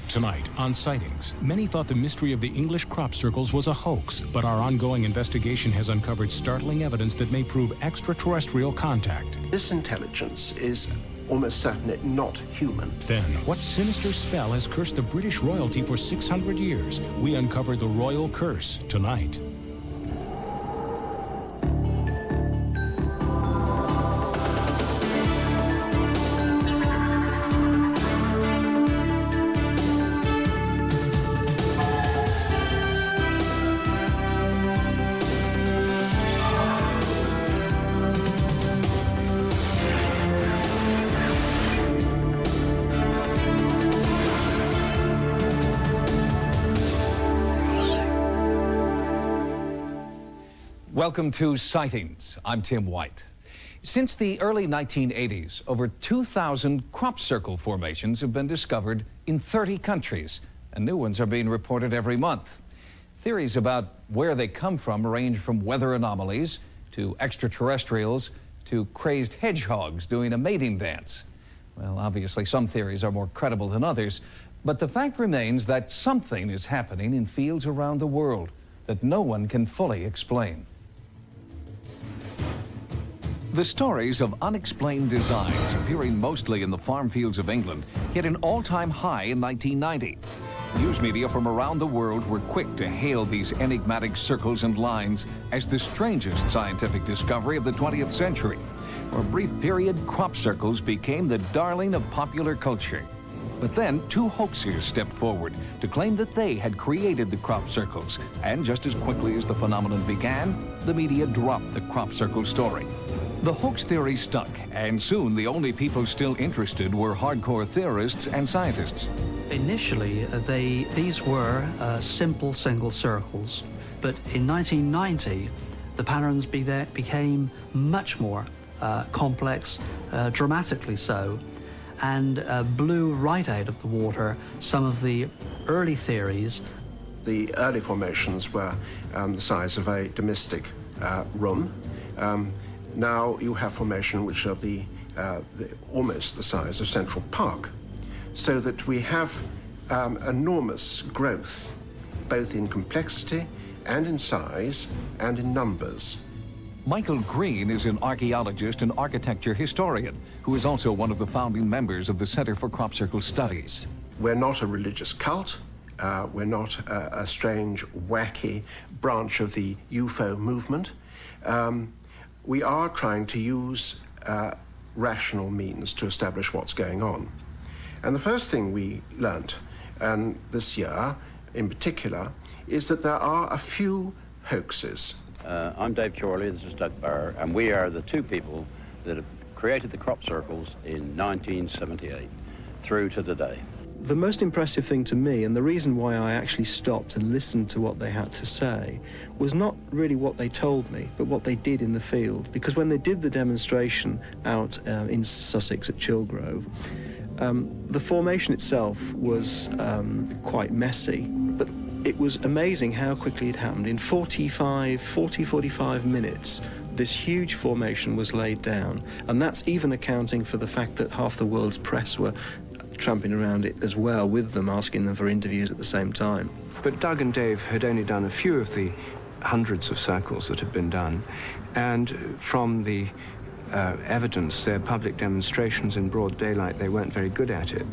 Tonight, on Sightings, many thought the mystery of the English crop circles was a hoax, but our ongoing investigation has uncovered startling evidence that may prove extraterrestrial contact. This intelligence is almost certainly not human. Then, what sinister spell has cursed the British royalty for 600 years? We uncover the royal curse tonight. Welcome to Sightings. I'm Tim White. Since the early 1980s, over 2,000 crop circle formations have been discovered in 30 countries, and new ones are being reported every month. Theories about where they come from range from weather anomalies to extraterrestrials to crazed hedgehogs doing a mating dance. Well, obviously some theories are more credible than others, but the fact remains that something is happening in fields around the world that no one can fully explain. The stories of unexplained designs appearing mostly in the farm fields of England hit an all-time high in 1990. News media from around the world were quick to hail these enigmatic circles and lines as the strangest scientific discovery of the 20th century. For a brief period, crop circles became the darling of popular culture. But then, two hoaxers stepped forward to claim that they had created the crop circles. And just as quickly as the phenomenon began, the media dropped the crop circle story. The hoax theory stuck, and soon the only people still interested were hardcore theorists and scientists. Initially, these were simple single circles, but in 1990, the patterns became much more complex, dramatically so, and blew right out of the water some of the early theories. The early formations were the size of a domestic room. Now you have formation which are almost the size of Central Park, so that we have enormous growth, both in complexity and in size and in numbers. Michael Green is an archaeologist and architecture historian who is also one of the founding members of the Center for Crop Circle Studies. We're not a religious cult. We're not a strange, wacky branch of the UFO movement. We are trying to use rational means to establish what's going on. And the first thing we learnt, and this year in particular, is that there are a few hoaxes. I'm Dave Chorley, this is Doug Barr, and we are the two people that have created the crop circles in 1978 through to today. The most impressive thing to me, and the reason why I actually stopped and listened to what they had to say, was not really what they told me, but what they did in the field. Because when they did the demonstration out in Sussex at Chilgrove, the formation itself was quite messy, but it was amazing how quickly it happened. In 45 minutes, this huge formation was laid down, and that's even accounting for the fact that half the world's press were tramping around it as well with them, asking them for interviews at the same time. But Doug and Dave had only done a few of the hundreds of circles that had been done, and from the evidence, their public demonstrations in broad daylight, they weren't very good at it.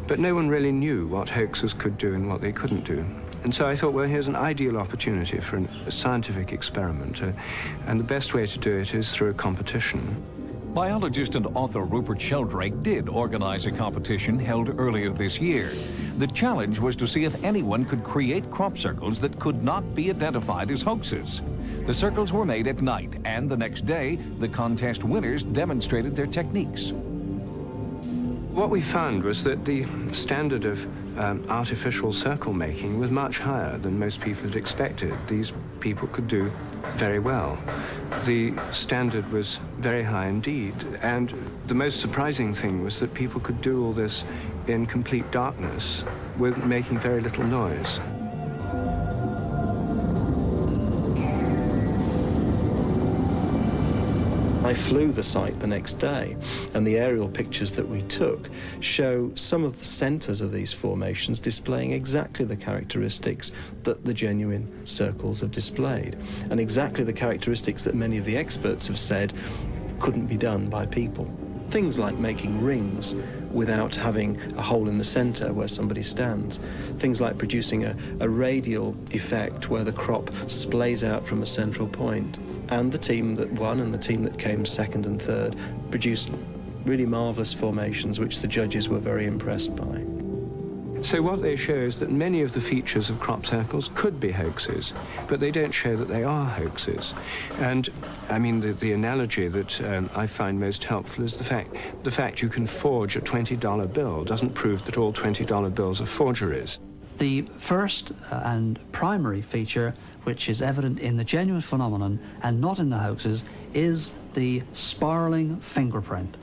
But no one really knew what hoaxers could do and what they couldn't do. And so I thought, well, here's an ideal opportunity for a scientific experiment, and the best way to do it is through a competition. Biologist and author Rupert Sheldrake did organize a competition held earlier this year. The challenge was to see if anyone could create crop circles that could not be identified as hoaxes. The circles were made at night, and the next day, the contest winners demonstrated their techniques. What we found was that the standard of artificial circle making was much higher than most people had expected. These people could do very well. The standard was very high indeed, and the most surprising thing was that people could do all this in complete darkness with making very little noise. I flew the site the next day, and the aerial pictures that we took show some of the centres of these formations displaying exactly the characteristics that the genuine circles have displayed, and exactly the characteristics that many of the experts have said couldn't be done by people. Things like making rings without having a hole in the centre where somebody stands. Things like producing a radial effect where the crop splays out from a central point. And the team that won and the team that came second and third produced really marvellous formations which the judges were very impressed by. So what they show is that many of the features of crop circles could be hoaxes, but they don't show that they are hoaxes. And I mean, the analogy that I find most helpful is the fact you can forge a $20 bill doesn't prove that all $20 bills are forgeries. The first and primary feature, which is evident in the genuine phenomenon and not in the hoaxes, is the spiraling fingerprint.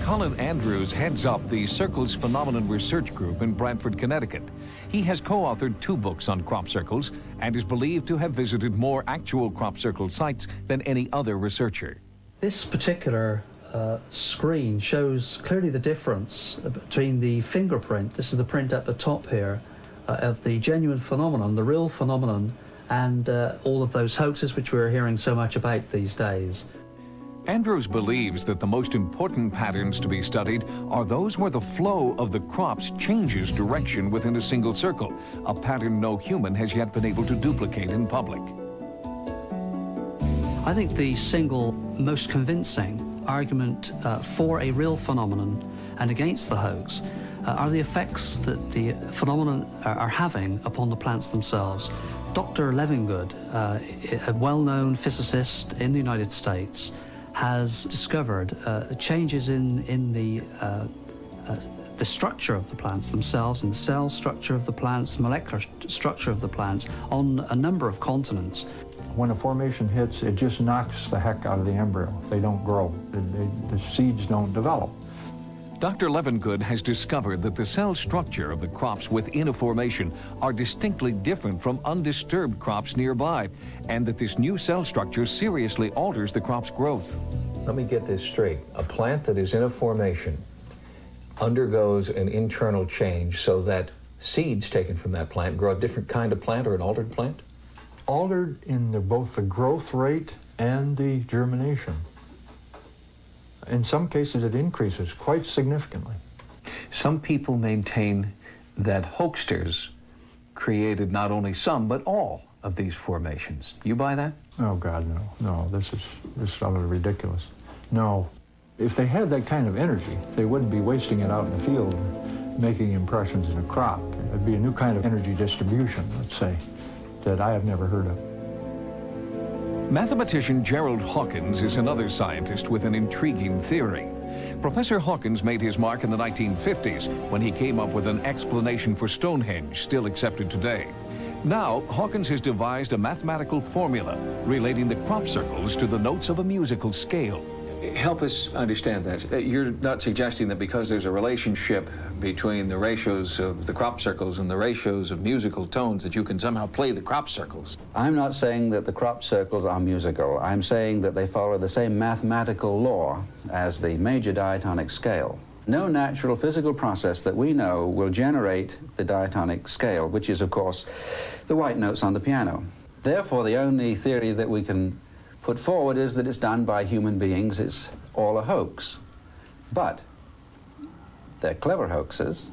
Colin Andrews heads up the Circles Phenomenon Research Group in Brantford, Connecticut. He has co-authored 2 books on crop circles and is believed to have visited more actual crop circle sites than any other researcher. This particular screen shows clearly the difference between the fingerprint, this is the print at the top here, of the genuine phenomenon, the real phenomenon, and all of those hoaxes which we're hearing so much about these days. Andrews believes that the most important patterns to be studied are those where the flow of the crops changes direction within a single circle, a pattern no human has yet been able to duplicate in public. I think the single most convincing argument for a real phenomenon and against the hoax are the effects that the phenomenon are having upon the plants themselves. Dr. Levingood, a well-known physicist in the United States, has discovered changes in the structure of the plants themselves, in the cell structure of the plants, the molecular structure of the plants on a number of continents. When a formation hits, it just knocks the heck out of the embryo. They don't grow. The seeds don't develop. Dr. Levingood has discovered that the cell structure of the crops within a formation are distinctly different from undisturbed crops nearby, and that this new cell structure seriously alters the crop's growth. Let me get this straight. A plant that is in a formation undergoes an internal change so that seeds taken from that plant grow a different kind of plant or an altered plant? Altered in both the growth rate and the germination. In some cases, it increases quite significantly. Some people maintain that hoaxsters created not only some, but all of these formations. You buy that? Oh, God, no. No, this is utterly ridiculous. No. If they had that kind of energy, they wouldn't be wasting it out in the field making impressions in a crop. It'd be a new kind of energy distribution, let's say, that I have never heard of. Mathematician Gerald Hawkins is another scientist with an intriguing theory. Professor Hawkins made his mark in the 1950s when he came up with an explanation for Stonehenge, still accepted today. Now, Hawkins has devised a mathematical formula relating the crop circles to the notes of a musical scale. Help us understand that. You're not suggesting that because there's a relationship between the ratios of the crop circles and the ratios of musical tones that you can somehow play the crop circles. I'm not saying that the crop circles are musical. I'm saying that they follow the same mathematical law as the major diatonic scale. No natural physical process that we know will generate the diatonic scale, which is, of course, the white notes on the piano. Therefore, the only theory that we can put forward is that it's done by human beings. It's all a hoax. But they're clever hoaxes,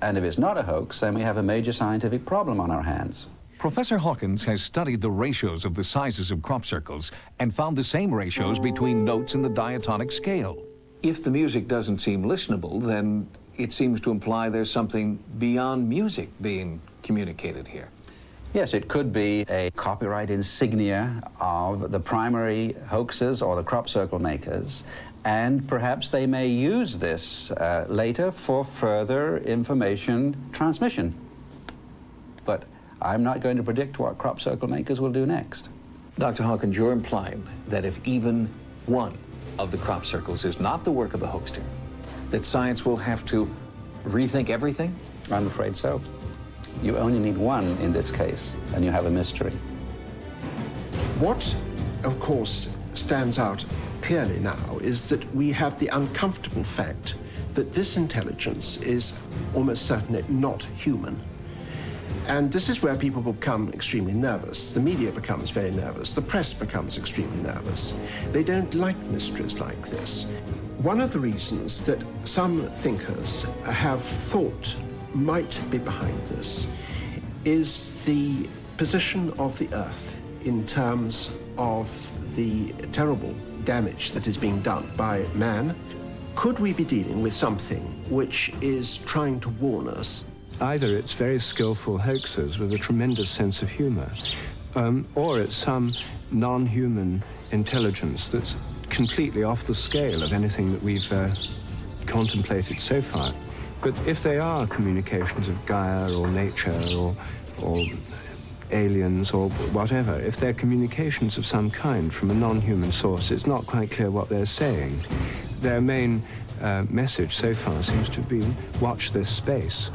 and if it's not a hoax, then we have a major scientific problem on our hands. Professor Hawkins has studied the ratios of the sizes of crop circles and found the same ratios between notes in the diatonic scale. If the music doesn't seem listenable, then it seems to imply there's something beyond music being communicated here. Yes, it could be a copyright insignia of the primary hoaxers or the crop circle makers, and perhaps they may use this later for further information transmission. But I'm not going to predict what crop circle makers will do next. Dr. Hawkins, you're implying that if even one of the crop circles is not the work of a hoaxer, that science will have to rethink everything? I'm afraid so. You only need one in this case, and you have a mystery. What, of course, stands out clearly now is that we have the uncomfortable fact that this intelligence is almost certainly not human. And this is where people become extremely nervous. The media becomes very nervous. The press becomes extremely nervous. They don't like mysteries like this. One of the reasons that some thinkers have thought might be behind this is the position of the Earth in terms of the terrible damage that is being done by man. Could we be dealing with something which is trying to warn us? Either it's very skillful hoaxers with a tremendous sense of humor, or it's some non-human intelligence that's completely off the scale of anything that we've contemplated so far. But if they are communications of Gaia or nature or aliens or whatever, if they're communications of some kind from a non-human source, it's not quite clear what they're saying. Their main message so far seems to be, watch this space.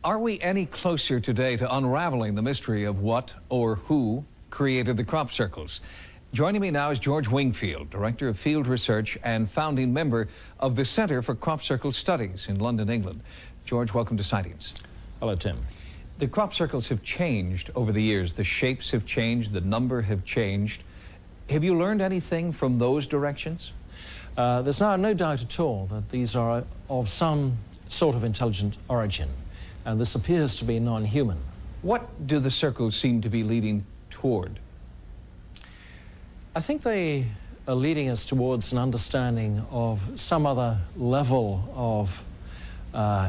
Are we any closer today to unraveling the mystery of what or who created the crop circles? Joining me now is George Wingfield, Director of Field Research and founding member of the Centre for Crop Circle Studies in London, England. George, welcome to Sightings. Hello, Tim. The crop circles have changed over the years. The shapes have changed, the number have changed. Have you learned anything from those directions? There's no doubt at all that these are of some sort of intelligent origin, and this appears to be non-human. What do the circles seem to be leading toward? I think they are leading us towards an understanding of some other level of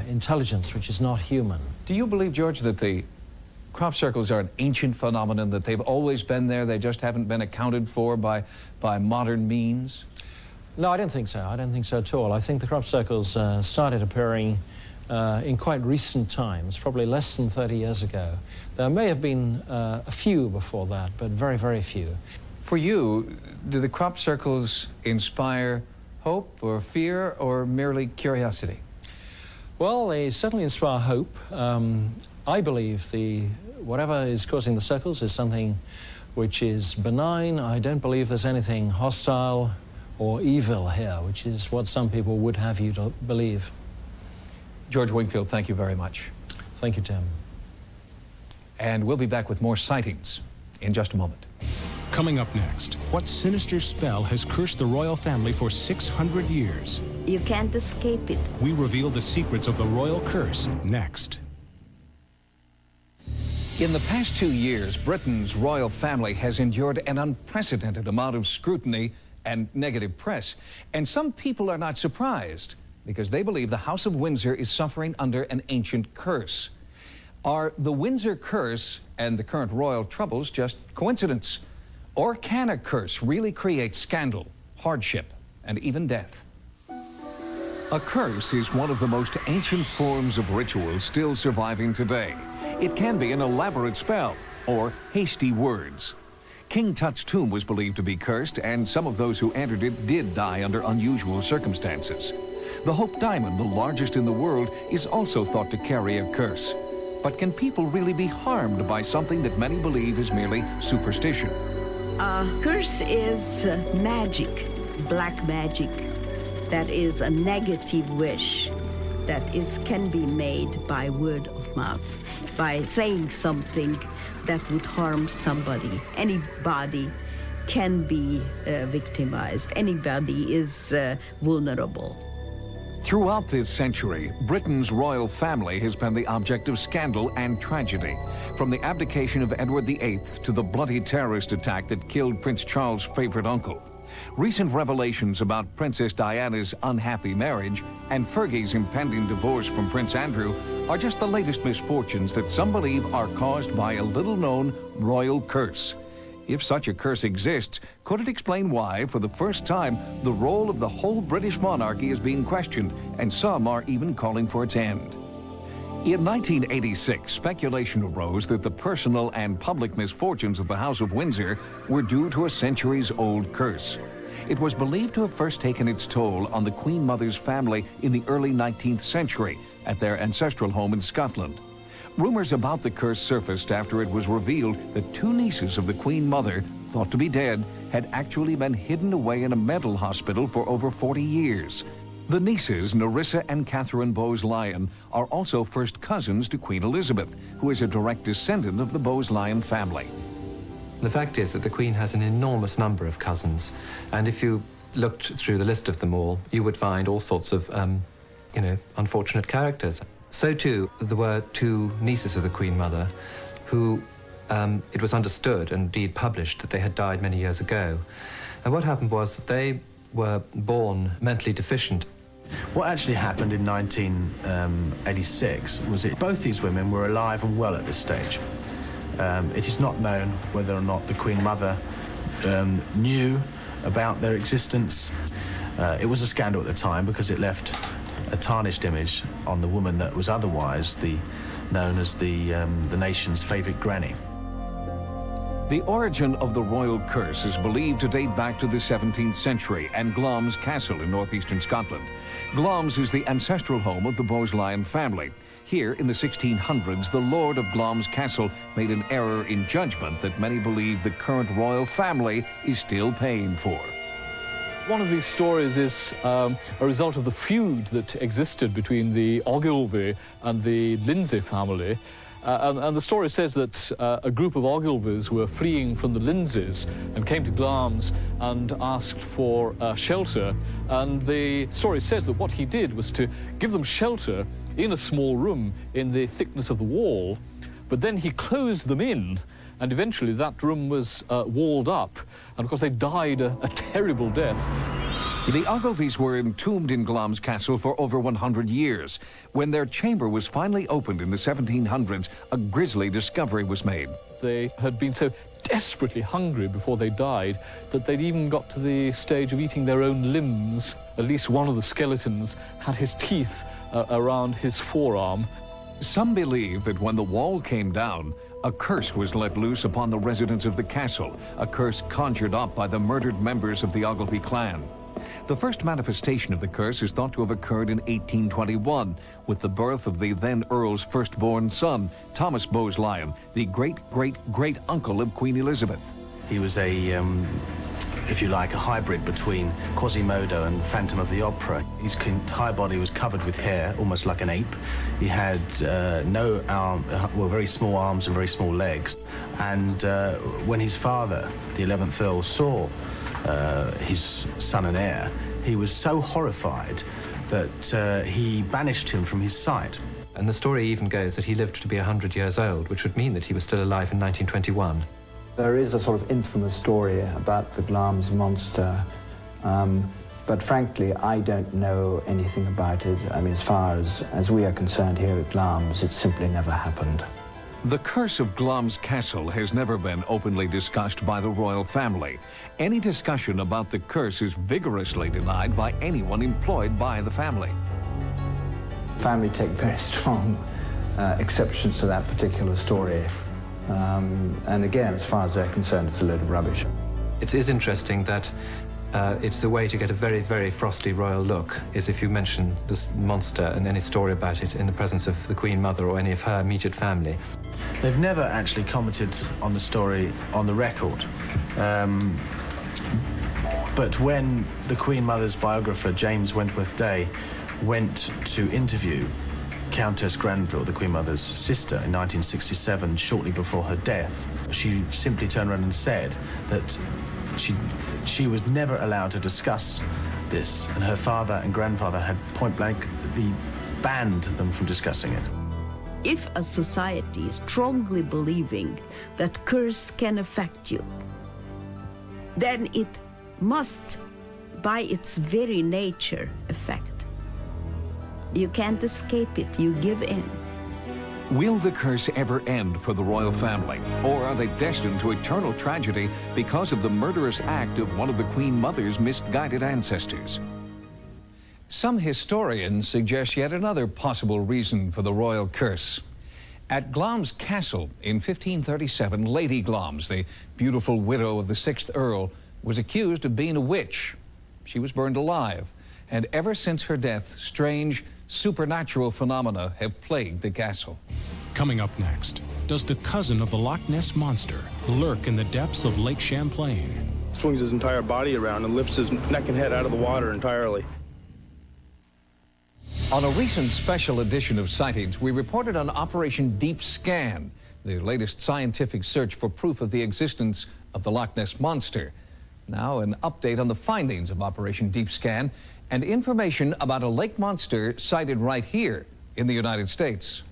intelligence which is not human. Do you believe, George, that the crop circles are an ancient phenomenon, that they've always been there, they just haven't been accounted for by modern means? No, I don't think so. I don't think so at all. I think the crop circles started appearing in quite recent times, probably less than 30 years ago. There may have been a few before that, but very, very few. For you, do the crop circles inspire hope or fear or merely curiosity? Well, they certainly inspire hope. I believe whatever is causing the circles is something which is benign. I don't believe there's anything hostile or evil here, which is what some people would have you to believe. George Wingfield, thank you very much. Thank you, Tim. And we'll be back with more Sightings in just a moment. Coming up next, what sinister spell has cursed the royal family for 600 years? You can't escape it. We reveal the secrets of the royal curse next. In the past 2 years, Britain's royal family has endured an unprecedented amount of scrutiny and negative press. And some people are not surprised because they believe the House of Windsor is suffering under an ancient curse. Are the Windsor curse and the current royal troubles just coincidence? Or can a curse really create scandal, hardship, and even death? A curse is one of the most ancient forms of ritual still surviving today. It can be an elaborate spell or hasty words. King Tut's tomb was believed to be cursed, and some of those who entered it did die under unusual circumstances. The Hope Diamond, the largest in the world, is also thought to carry a curse. But can people really be harmed by something that many believe is merely superstition? Curse is magic, black magic. That is a negative wish that can be made by word of mouth, by saying something that would harm somebody. Anybody can be victimized. Anybody is vulnerable. Throughout this century, Britain's royal family has been the object of scandal and tragedy. From the abdication of Edward VIII to the bloody terrorist attack that killed Prince Charles' favorite uncle. Recent revelations about Princess Diana's unhappy marriage and Fergie's impending divorce from Prince Andrew are just the latest misfortunes that some believe are caused by a little-known royal curse. If such a curse exists, could it explain why, for the first time, the role of the whole British monarchy is being questioned, and some are even calling for its end? In 1986, speculation arose that the personal and public misfortunes of the House of Windsor were due to a centuries-old curse. It was believed to have first taken its toll on the Queen Mother's family in the early 19th century at their ancestral home in Scotland. Rumors about the curse surfaced after it was revealed that two nieces of the Queen Mother, thought to be dead, had actually been hidden away in a mental hospital for over 40 years. The nieces, Nerissa and Catherine Bowes-Lyon, are also first cousins to Queen Elizabeth, who is a direct descendant of the Bowes-Lyon family. The fact is that the Queen has an enormous number of cousins, and if you looked through the list of them all, you would find all sorts of, unfortunate characters. So too, there were two nieces of the Queen Mother who it was understood and indeed published that they had died many years ago. And what happened was that they were born mentally deficient. What actually happened in 1986 was that both these women were alive and well at this stage. It is not known whether or not the Queen Mother knew about their existence. It was a scandal at the time because it left a tarnished image on the woman that was otherwise known as the nation's favourite granny. The origin of the royal curse is believed to date back to the 17th century and Glamis Castle in northeastern Scotland. Glamis is the ancestral home of the Bowes-Lyon family. Here in the 1600s, the Lord of Glamis Castle made an error in judgment that many believe the current royal family is still paying for. One of these stories is a result of the feud that existed between the Ogilvy and the Lindsay family. And the story says that a group of Ogilvys were fleeing from the Lindsays and came to Glamis and asked for shelter. And the story says that what he did was to give them shelter in a small room in the thickness of the wall, but then he closed them in, and eventually that room was walled up, and of course they died a terrible death. The Ogilvys were entombed in Glamis Castle for over 100 years. When their chamber was finally opened in the 1700s, a grisly discovery was made. They had been so desperately hungry before they died that they'd even got to the stage of eating their own limbs. At least one of the skeletons had his teeth around his forearm. Some believe that when the wall came down, a curse was let loose upon the residents of the castle, a curse conjured up by the murdered members of the Ogilvy clan. The first manifestation of the curse is thought to have occurred in 1821, with the birth of the then Earl's firstborn son, Thomas Bowes-Lyon, the great-great-great-uncle of Queen Elizabeth. He was a, if you like, a hybrid between Quasimodo and Phantom of the Opera. His entire body was covered with hair, almost like an ape. He had very small arms and very small legs. And when his father, the 11th Earl, saw his son and heir, he was so horrified that he banished him from his sight. And the story even goes that he lived to be 100 years old, which would mean that he was still alive in 1921. There is a sort of infamous story about the Glamis monster, but frankly, I don't know anything about it. I mean, as far as we are concerned here at Glamis, it simply never happened. The curse of Glamis Castle has never been openly discussed by the royal family. Any discussion about the curse is vigorously denied by anyone employed by the family. Family take very strong exceptions to that particular story. And again, as far as they're concerned, it's a load of rubbish. It is interesting that it's the way to get a very, very frosty royal look is if you mention this monster and any story about it in the presence of the Queen Mother or any of her immediate family. They've never actually commented on the story on the record. But when the Queen Mother's biographer, James Wentworth Day, went to interview Countess Granville, the Queen Mother's sister, in 1967, shortly before her death, she simply turned around and said that she was never allowed to discuss this, and her father and grandfather had point-blankly banned them from discussing it. If a society is strongly believing that curse can affect you, then it must, by its very nature, affect. You can't escape it, you give in. Will the curse ever end for the royal family? Or are they destined to eternal tragedy because of the murderous act of one of the Queen Mother's misguided ancestors? Some historians suggest yet another possible reason for the royal curse. At Glamis Castle in 1537, Lady Glamis, the beautiful widow of the 6th Earl, was accused of being a witch. She was burned alive, and ever since her death, strange supernatural phenomena have plagued the castle. Coming up next, does the cousin of the Loch Ness Monster lurk in the depths of Lake Champlain? Swings his entire body around and lifts his neck and head out of the water entirely. On a recent special edition of Sightings, we reported on Operation Deep Scan, the latest scientific search for proof of the existence of the Loch Ness Monster. Now, an update on the findings of Operation Deep Scan and information about a lake monster sighted right here in the United States.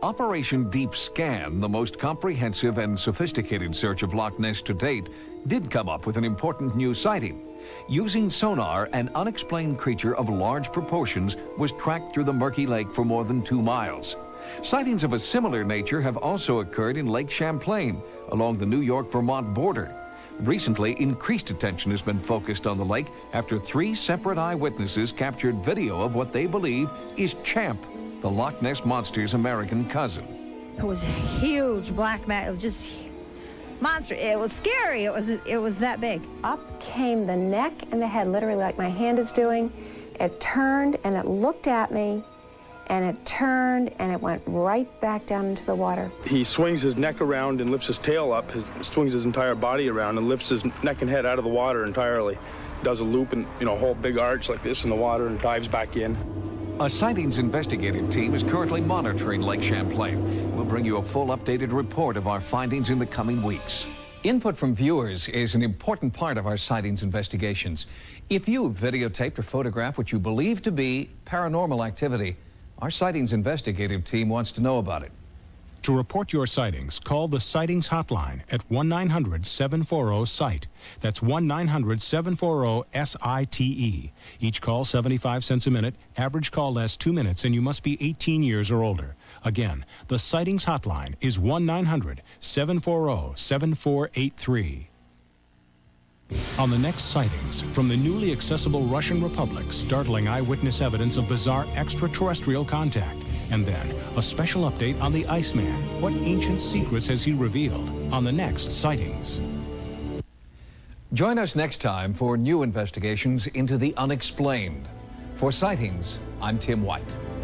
Operation Deep Scan, the most comprehensive and sophisticated search of Loch Ness to date, did come up with an important new sighting. Using sonar, an unexplained creature of large proportions was tracked through the murky lake for more than 2 miles. Sightings of a similar nature have also occurred in Lake Champlain, along the New York-Vermont border. Recently, increased attention has been focused on the lake after 3 separate eyewitnesses captured video of what they believe is Champ, the Loch Ness Monster's American cousin. It was a huge black mat. It was just monster. It was scary. It was that big. Up came the neck and the head, literally like my hand is doing. It turned and it looked at me, and it turned and it went right back down into the water. He swings his neck around and lifts his tail up, swings his entire body around and lifts his neck and head out of the water entirely. Does a loop and, a whole big arch like this in the water and dives back in. A sightings investigative team is currently monitoring Lake Champlain. We'll bring you a full updated report of our findings in the coming weeks. Input from viewers is an important part of our sightings investigations. If you've videotaped or photographed what you believe to be paranormal activity, our sightings investigative team wants to know about it. To report your sightings, call the Sightings Hotline at 1-900-740-SIGHT. That's 1-900-740-SITE. Each call 75 cents a minute. Average call lasts 2 minutes, and you must be 18 years or older. Again, the Sightings Hotline is 1-900-740-7483. On the next Sightings, from the newly accessible Russian Republic, startling eyewitness evidence of bizarre extraterrestrial contact. And then, a special update on the Iceman. What ancient secrets has he revealed? On the next Sightings. Join us next time for new investigations into the unexplained. For Sightings, I'm Tim White.